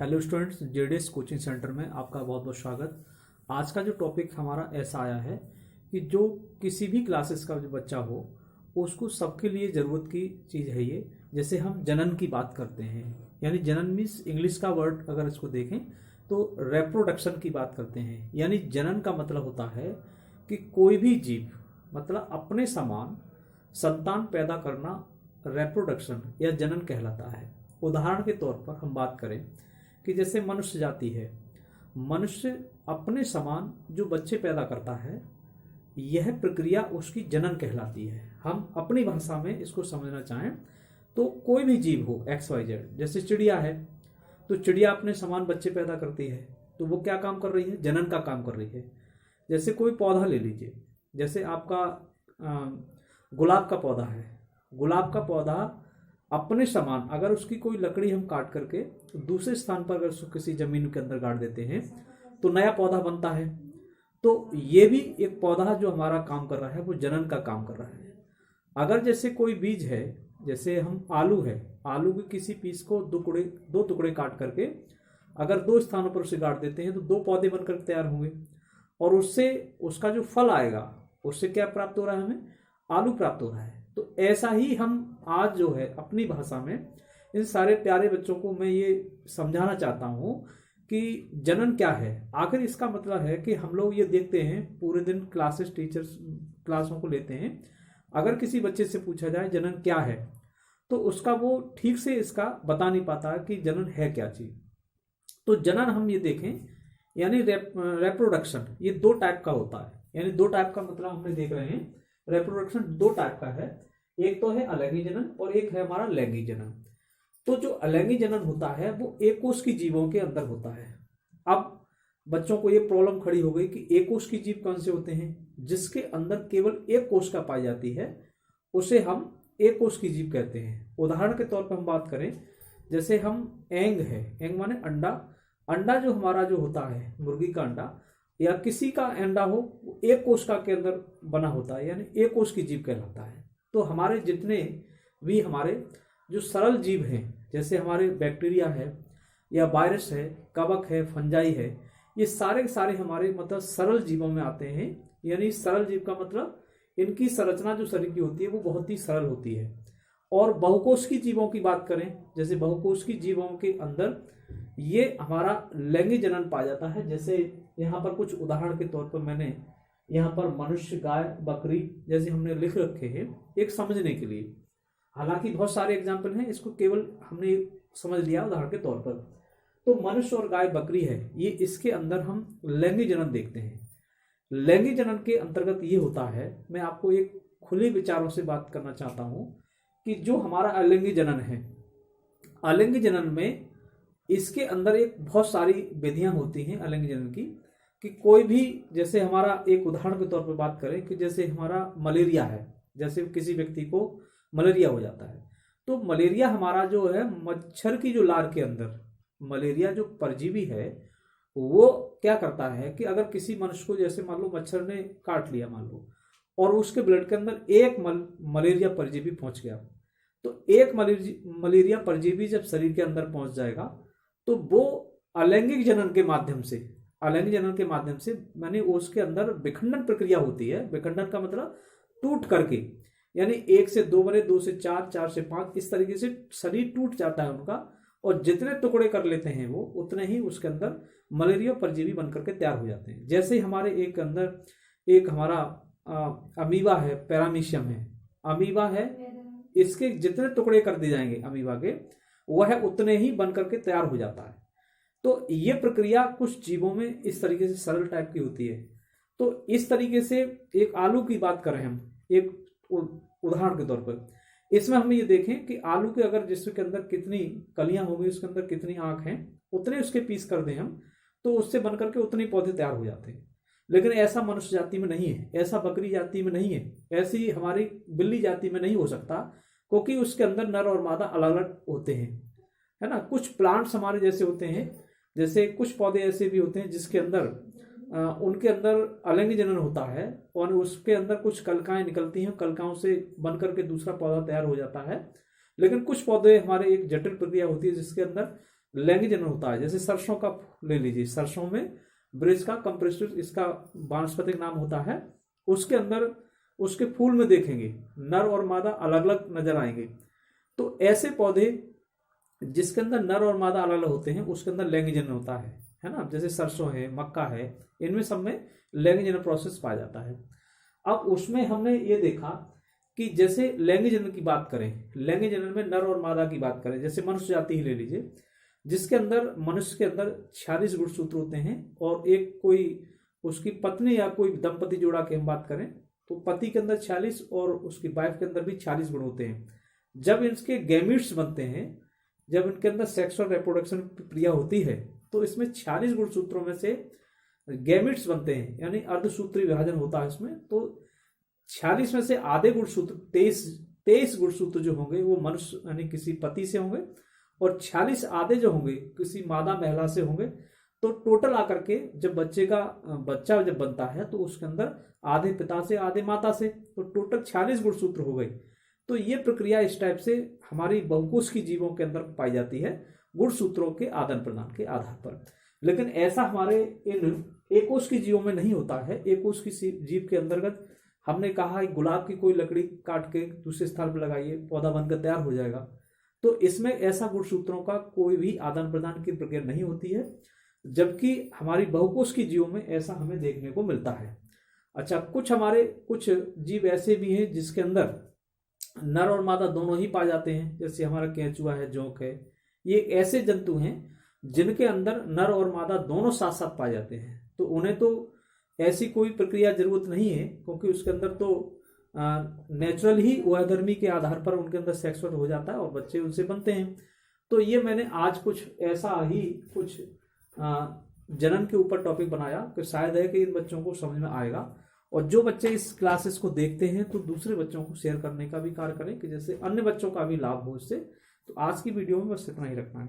Hello students, JDS coaching centre में आपका बहुत बहुत स्वागत। आज का जो टॉपिक हमारा ऐसा आया है कि जो किसी भी क्लासेस का जो बच्चा हो उसको सबके लिए ज़रूरत की चीज़ है ये। जैसे हम जनन की बात करते हैं, यानी जनन मीन्स इंग्लिश का वर्ड अगर इसको देखें तो रेप्रोडक्शन की बात करते हैं। यानी जनन का मतलब होता है कि कोई भी जीव मतलब अपने समान संतान पैदा करना रेप्रोडक्शन या जनन कहलाता है। उदाहरण के तौर पर हम बात करें कि जैसे मनुष्य जाति है, मनुष्य अपने समान जो बच्चे पैदा करता है, यह प्रक्रिया उसकी जनन कहलाती है। हम अपनी भाषा में इसको समझना चाहें तो कोई भी जीव हो XYZ, जैसे चिड़िया है तो चिड़िया अपने समान बच्चे पैदा करती है, तो वो क्या काम कर रही है? जनन का काम कर रही है। जैसे कोई पौधा ले लीजिए, जैसे आपका गुलाब का पौधा है। गुलाब का पौधा अपने समान अगर उसकी कोई लकड़ी हम काट करके दूसरे स्थान पर अगर उसको किसी जमीन के अंदर गाड़ देते हैं तो नया पौधा बनता है। तो ये भी एक पौधा जो हमारा काम कर रहा है वो जनन का काम कर रहा है। अगर जैसे कोई बीज है, जैसे हम आलू है, आलू के किसी पीस को दो टुकड़े काट करके अगर दो स्थानों पर उसे गाड़ देते हैं तो दो पौधे बनकर तैयार होंगे और उससे उसका जो फल आएगा उससे क्या प्राप्त हो रहा है? हमें आलू प्राप्त हो रहा है। तो ऐसा ही हम आज जो है अपनी भाषा में इन सारे प्यारे बच्चों को मैं ये समझाना चाहता हूँ कि जनन क्या है। आखिर इसका मतलब है कि हम लोग ये देखते हैं पूरे दिन क्लासेस टीचर्स क्लासों को लेते हैं, अगर किसी बच्चे से पूछा जाए जनन क्या है तो उसका वो ठीक से इसका बता नहीं पाता कि जनन है क्या चीज़। तो जनन हम ये देखें यानी रेप्रोडक्शन, ये दो टाइप का होता है। यानी दो टाइप का मतलब हमने देख रहे हैं, रेप्रोडक्शन दो टाइप का है। एक तो है अलैंगिक जनन और एक है हमारा लैंगिक जनन। तो जो अलैंगिक जनन होता है वो एक कोष की जीवों के अंदर होता है। अब बच्चों को ये प्रॉब्लम खड़ी हो गई कि एक कोष की जीव कौन से होते हैं? जिसके अंदर केवल एक कोशिका पाई जाती है उसे हम एक कोष की जीव कहते हैं। उदाहरण के तौर पर हम बात करें, जैसे हम एंग है, एंग माने अंडा। अंडा जो हमारा जो होता है मुर्गी का अंडा या किसी का अंडा हो, एक कोशिका के अंदर बना होता है, यानी एक कोष की जीव कहलाता है। तो हमारे जितने भी हमारे जो सरल जीव हैं, जैसे हमारे बैक्टीरिया है या वायरस है, कवक है, फंजाई है, ये सारे के सारे हमारे मतलब सरल जीवों में आते हैं। यानी सरल जीव का मतलब इनकी संरचना जो शरीर की होती है वो बहुत ही सरल होती है। और बहुकोष की जीवों की बात करें, जैसे बहुकोष की जीवों के अंदर ये हमारा लैंगिक जनन पाया जाता है। जैसे यहाँ पर कुछ उदाहरण के तौर पर मैंने यहाँ पर मनुष्य, गाय, बकरी जैसे हमने लिख रखे हैं एक समझने के लिए। हालांकि बहुत सारे एग्जाम्पल हैं, इसको केवल हमने समझ लिया उदाहरण के तौर पर। तो मनुष्य और गाय, बकरी है, ये इसके अंदर हम लैंगिक जनन देखते हैं। लैंगिक जनन के अंतर्गत ये होता है, मैं आपको एक खुले विचारों से बात करना चाहता हूँ कि जो हमारा अलैंगिक जनन है, अलैंगिक जनन में इसके अंदर एक बहुत सारी विधियां होती हैं अलैंगिक जनन की। कि कोई भी, जैसे हमारा एक उदाहरण के तौर पर बात करें कि जैसे हमारा मलेरिया है, जैसे किसी व्यक्ति को मलेरिया हो जाता है तो मलेरिया हमारा जो है मच्छर की जो लार के अंदर मलेरिया जो परजीवी है वो क्या करता है कि अगर किसी मनुष्य को, जैसे मान लो मच्छर ने काट लिया मान लो, और उसके ब्लड के अंदर एक मलेरिया परजीवी पहुंच गया, तो एक मलेरिया परजीवी जब शरीर के अंदर पहुंच जाएगा तो वो अलैंगिक जनन के माध्यम से, अलैंगिक जनन के माध्यम से माने उसके अंदर विखंडन प्रक्रिया होती है। विखंडन का मतलब टूट करके, यानी 1 से 2 बने, 2 से 4, 4 से 5, इस तरीके से शरीर टूट जाता है उनका, और जितने टुकड़े कर लेते हैं वो उतने ही उसके अंदर मलेरिया परजीवी बनकर के तैयार हो जाते हैं। जैसे हमारे एक अंदर एक हमारा अमीबा है, पैरामीशियम है, अमीबा है, इसके जितने टुकड़े कर दिए जाएंगे अमीबा के, वह उतने ही बनकर के तैयार हो जाता है। तो ये प्रक्रिया कुछ जीवों में इस तरीके से सरल टाइप की होती है। तो इस तरीके से एक आलू की बात करें हम एक उदाहरण के तौर पर, इसमें हम ये देखें कि आलू के अगर जिसके अंदर कितनी कलियां होंगी, उसके अंदर कितनी आंख हैं, उतने उसके पीस कर दें हम तो उससे बनकर के उतने पौधे तैयार हो जाते हैं। लेकिन ऐसा मनुष्य जाति में नहीं है, ऐसा बकरी जाति में नहीं है, ऐसी हमारी बिल्ली जाति में नहीं हो सकता, क्योंकि उसके अंदर नर और मादा अलग अलग होते हैं, है ना। कुछ प्लांट्स हमारे जैसे होते हैं, जैसे कुछ पौधे ऐसे भी होते हैं जिसके अंदर उनके अंदर अलैंगिक जनन होता है और उसके अंदर कुछ कलिकाएं निकलती हैं, कलिकाओं से बनकर के दूसरा पौधा तैयार हो जाता है। लेकिन कुछ पौधे हमारे एक जटिल प्रक्रिया होती है जिसके अंदर लैंगिक जनन होता है। जैसे सरसों का ले लीजिए, सरसों में ब्रिज का कंप्रेस्टिव इसका वानस्पतिक नाम होता है। उसके अंदर उसके फूल में देखेंगे नर और मादा अलग अलग नजर आएंगे। तो ऐसे पौधे जिसके अंदर नर और मादा अलग अलग होते हैं उसके अंदर लैंगिक जनन होता है ना। जैसे सरसों है, मक्का है, इनमें सब में लैंगिक जनन प्रोसेस पाया जाता है। अब उसमें हमने ये देखा कि जैसे लैंगिक जनन की बात करें, लैंगिक जनन में नर और मादा की बात करें, जैसे मनुष्य जाति ही ले लीजिए, जिसके अंदर मनुष्य के अंदर 46 गुणसूत्र होते हैं और एक कोई उसकी पत्नी या कोई दंपति जोड़ा की हम बात करें तो पति के अंदर 46 और उसकी वाइफ के अंदर भी 46 गुण होते हैं। जब इनके गैमीट्स बनते हैं, जब इनके अंदर सेक्सुअल रिप्रोडक्शन प्रक्रिया होती है तो इसमें 46 गुणसूत्रों में से गैमीट्स बनते हैं, यानी अर्धसूत्री विभाजन होता है इसमें। तो 46 में से आधे गुणसूत्र 23 गुणसूत्र जो होंगे वो मनुष्य यानी किसी पति से होंगे और 46 आधे जो होंगे किसी मादा महिला से होंगे। तो टोटल आकर के जब बच्चा जब बनता है तो उसके अंदर आधे पिता से आधे माता से, तो टोटल 46 गुणसूत्र हो गए। तो ये प्रक्रिया इस टाइप से हमारी बहुकोषीय जीवों के अंदर पाई जाती है, गुणसूत्रों के आदान प्रदान के आधार पर। लेकिन ऐसा हमारे इन एकोष जीवों में नहीं होता है। एकोष की जीव के अंतर्गत हमने कहा कि गुलाब की कोई लकड़ी काट के दूसरे स्थान पर लगाइए, पौधा बनकर तैयार हो जाएगा। तो इसमें ऐसा गुणसूत्रों का कोई भी आदान प्रदान की प्रक्रिया नहीं होती है, जबकि हमारी बहुकोषीय जीवों में ऐसा हमें देखने को मिलता है। अच्छा, कुछ जीव ऐसे भी हैं जिसके अंदर नर और मादा दोनों ही पाए जाते हैं, जैसे हमारा केंचुआ है, जोंक है। ये ऐसे जंतु हैं जिनके अंदर नर और मादा दोनों साथ साथ पाए जाते हैं। तो उन्हें तो ऐसी कोई प्रक्रिया जरूरत नहीं है, क्योंकि उसके अंदर तो नेचुरल ही उभयधर्मी के आधार पर उनके अंदर सेक्सुअल हो जाता है और बच्चे उनसे बनते हैं। तो ये मैंने आज कुछ ऐसा ही कुछ जनन के ऊपर टॉपिक बनाया कि शायद है कि इन बच्चों को समझ में आएगा। और जो बच्चे इस क्लासेस को देखते हैं तो दूसरे बच्चों को शेयर करने का भी कार्य करें कि जैसे अन्य बच्चों का भी लाभ हो इससे। तो आज की वीडियो में बस इतना ही रखना है।